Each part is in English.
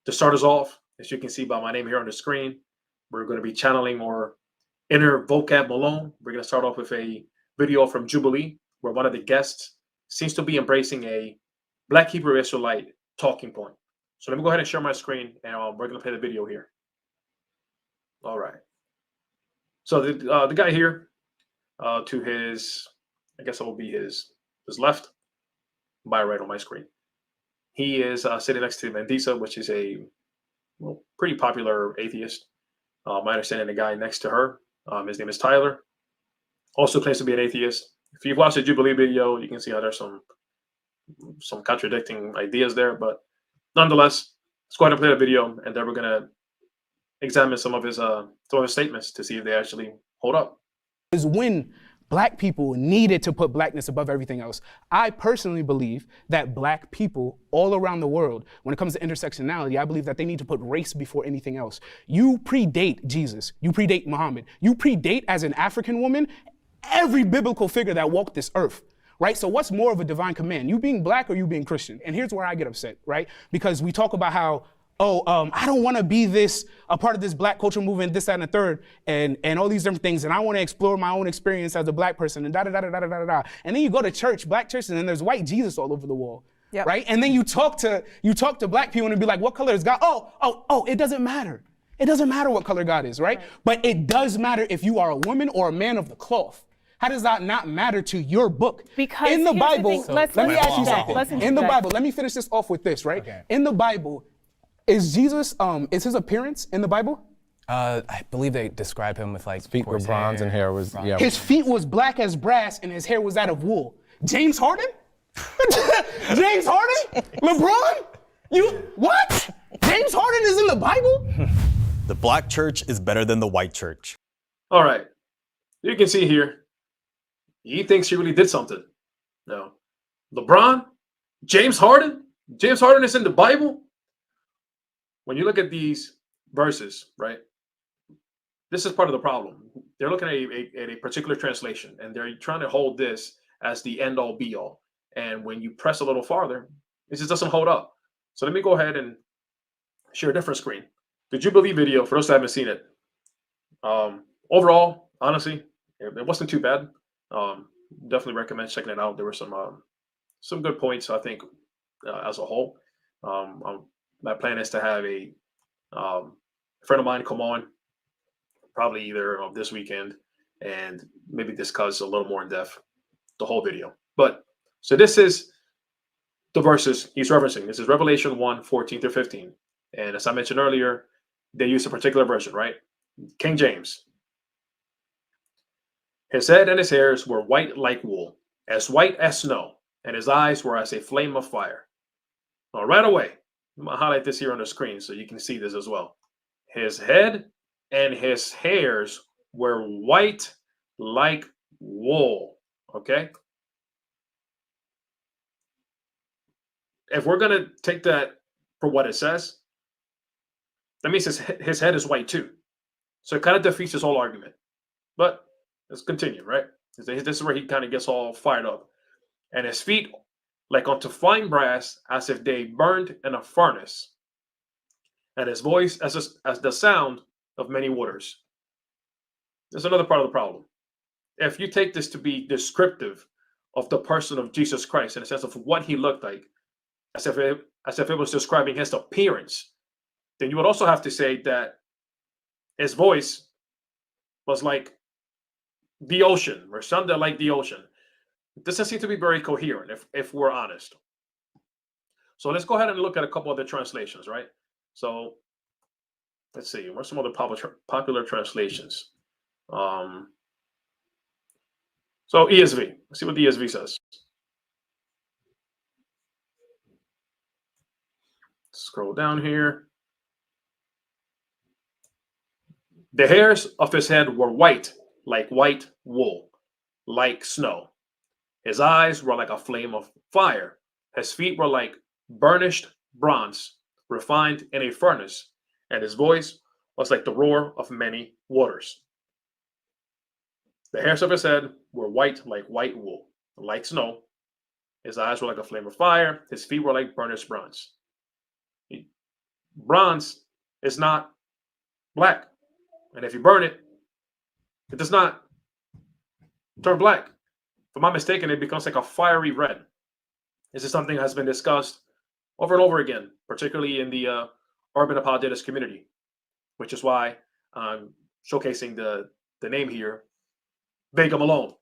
To start us off, as you can see by my name here on the screen, we're going to be channeling our inner vocab Malone. We're going to start off with a video from Jubilee, where one of the guests seems to be embracing a Black Hebrew Israelite talking point. So let me go ahead and share my screen, and we're going to play the video here. All right. So the guy here, to his, I guess it will be his left, by right on my screen. He is sitting next to Mandisa, which is a pretty popular atheist. My understanding, the guy next to her, his name is Tyler, also claims to be an atheist. If you've watched the Jubilee video, you can see how there's some contradicting ideas there. But nonetheless, let's go ahead and play the video, and then we're gonna examine some of his statements to see if they actually hold up. Is when Black people needed to put blackness above everything else. I personally believe that Black people all around the world, when it comes to intersectionality, I believe that they need to put race before anything else. You predate Jesus. You predate Muhammad. You predate, as an African woman, every biblical figure that walked this earth. Right? So what's more of a divine command? You being Black or you being Christian? And here's where I get upset, right? Because we talk about how, I don't want to be a part of this Black culture movement, this, that, and the third, and all these different things, and I want to explore my own experience as a Black person, and da-da-da-da-da-da-da. And then you go to church, Black churches, and then there's white Jesus all over the wall, right? And then you talk to Black people and be like, what color is God? Oh, it doesn't matter. It doesn't matter what color God is, right? But it does matter if you are a woman or a man of the cloth. How does that not matter to your book? Because in the Bible, let me ask you something. In the Bible, let me finish this off with this, right? Okay. In the Bible, is Jesus, is his appearance in the Bible? I believe they describe him with like feet were bronze and hair was, yeah. His feet was black as brass and his hair was that of wool. James Harden? James Harden? LeBron? What? James Harden is in the Bible? The Black church is better than the white church. All right. You can see here, he thinks he really did something. No. LeBron? James Harden? James Harden is in the Bible? When you look at these verses, right, this is part of the problem. They're looking at a particular translation, and they're trying to hold this as the end-all, be-all. And when you press a little farther, it just doesn't hold up. So let me go ahead and share a different screen. The Jubilee video, for those that haven't seen it, overall, honestly, it wasn't too bad. Definitely recommend checking it out. There were some good points, I think, as a whole. My plan is to have a friend of mine come on, probably either this weekend, and maybe discuss a little more in depth the whole video. But so this is the verses he's referencing. This is Revelation 1:14-15. And as I mentioned earlier, they use a particular version, right? King James. His head and his hairs were white like wool, as white as snow, and his eyes were as a flame of fire. Now, right away, I'm going to highlight this here on the screen so you can see this as well. His head and his hairs were white like wool, okay? If we're going to take that for what it says, that means his head is white too. So it kind of defeats his whole argument. But let's continue, right? This is where he kind of gets all fired up. And his feet like unto fine brass, as if they burned in a furnace, and his voice as the sound of many waters. There's another part of the problem. If you take this to be descriptive of the person of Jesus Christ in the sense of what he looked like, as if it was describing his appearance, then you would also have to say that his voice was like the ocean, or sounded like the ocean. It doesn't seem to be very coherent, if we're honest. So let's go ahead and look at a couple other translations, right? So let's see, what's some other popular translations? So ESV, let's see what the ESV says. Scroll down here. The hairs of his head were white, like white wool, like snow. His eyes were like a flame of fire. His feet were like burnished bronze, refined in a furnace, and his voice was like the roar of many waters. The hairs of his head were white like white wool, like snow. His eyes were like a flame of fire. His feet were like burnished bronze. bronze is not black. And if you burn it, it does not turn black. If I'm not mistaken, it becomes like a fiery red. This is something that has been discussed over and over again, particularly in the urban apologetics community, which is why I'm showcasing the name here, Vega Malone,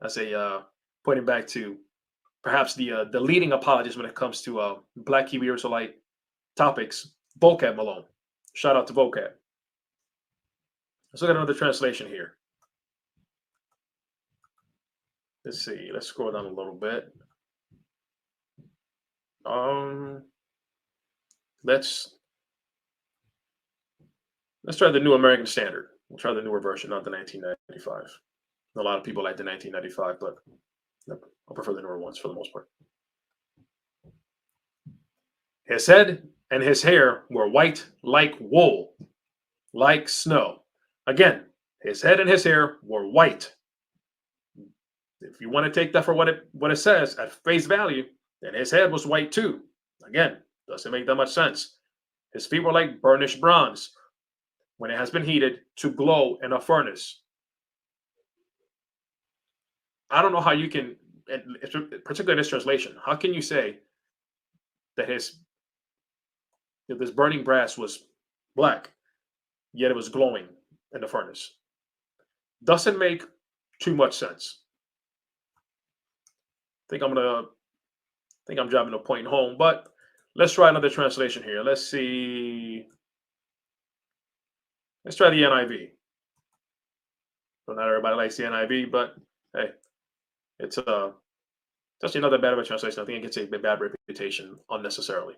as a pointing back to perhaps the leading apologist when it comes to Black Hebrew Israelite topics, Vocab Malone. Shout out to Vocab. Let's look at another translation here. Let's see. Let's scroll down a little bit. Let's try the New American Standard. We'll try the newer version, not the 1995. A lot of people like the 1995, but I prefer the newer ones for the most part. His head and his hair were white like wool, like snow. Again, his head and his hair were white. If you want to take that for what it says at face value, then his head was white too. Again, doesn't make that much sense. His feet were like burnished bronze when it has been heated to glow in a furnace. I don't know how you can, particularly in this translation, how can you say that this burning brass was black, yet it was glowing in the furnace? Doesn't make too much sense. I think I'm driving a point home, but let's try another translation here. Let's see. Let's try the NIV. So not everybody likes the NIV, but hey, it's actually not that bad of a translation. I think it gets a bad reputation unnecessarily.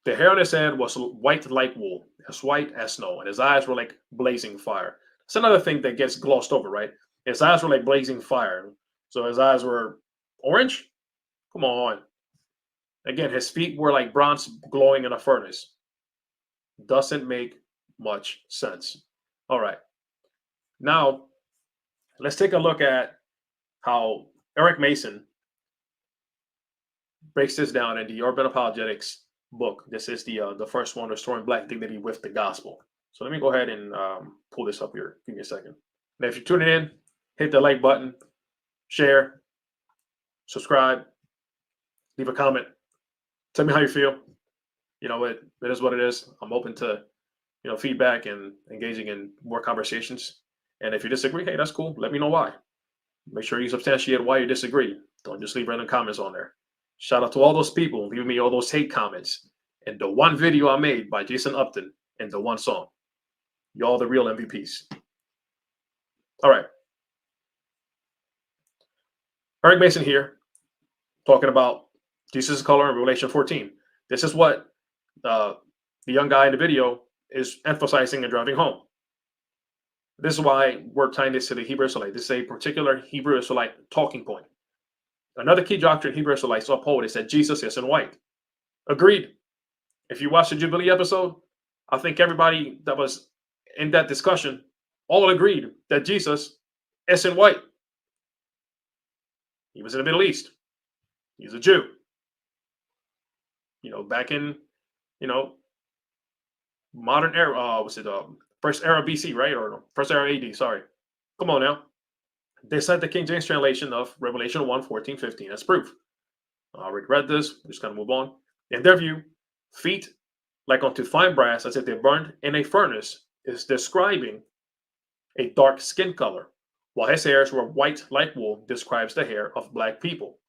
The hair on his head was white like wool, as white as snow, and his eyes were like blazing fire. It's another thing that gets glossed over, right? His eyes were like blazing fire. So his eyes were orange? Come on. Again, his feet were like bronze glowing in a furnace. Doesn't make much sense. All right. Now, let's take a look at how Eric Mason breaks this down in the Urban Apologetics book. This is the first one, Restoring Black Dignity with the Gospel. So let me go ahead and pull this up here. Give me a second. Now, if you're tuning in, hit the like button, share, subscribe, leave a comment. Tell me how you feel. You know, it is what it is. I'm open to, feedback and engaging in more conversations. And if you disagree, hey, that's cool. Let me know why. Make sure you substantiate why you disagree. Don't just leave random comments on there. Shout out to all those people leaving me all those hate comments and the one video I made by Jason Upton and the one song. Y'all the real MVPs. All right. Eric Mason here, talking about Jesus' color in Revelation 14. This is what the young guy in the video is emphasizing and driving home. This is why we're tying this to the Hebrew Israelite. This is a particular Hebrew Israelite talking point. Another key doctrine Hebrew Israelites uphold is that Jesus is in white. Agreed. If you watch the Jubilee episode, I think everybody that was in that discussion all agreed that Jesus is in white. He was in the Middle East. He's a Jew. Back in, modern era, first era BC, right? Or no, first era AD, sorry. Come on now. They cite the King James translation of Revelation 1, 14, 15 as proof. I already read this. We're just going to move on. In their view, feet like unto fine brass, as if they burned in a furnace, is describing a dark skin color, while his hairs were white like wool describes the hair of black people.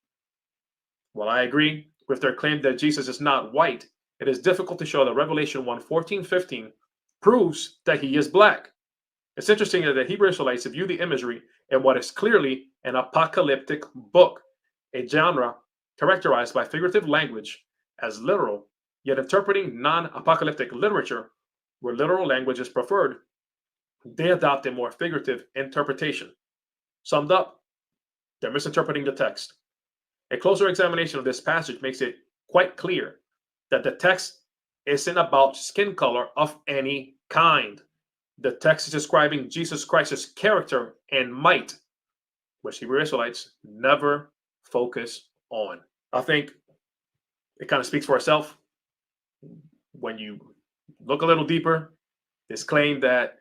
While I agree with their claim that Jesus is not white, it is difficult to show that Revelation 1, 14, 15 proves that he is black. It's interesting that the Hebrew Israelites view the imagery in what is clearly an apocalyptic book, a genre characterized by figurative language as literal, yet interpreting non-apocalyptic literature where literal language is preferred, they adopt a more figurative interpretation. Summed up, they're misinterpreting the text. A closer examination of this passage makes it quite clear that the text isn't about skin color of any kind. The text is describing Jesus Christ's character and might, which Hebrew Israelites never focus on. I think it kind of speaks for itself. when you look a little deeper, this claim that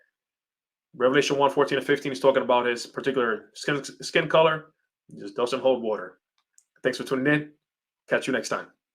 Revelation 1:14-15 is talking about his particular skin color just doesn't hold water. Thanks for tuning in. Catch you next time.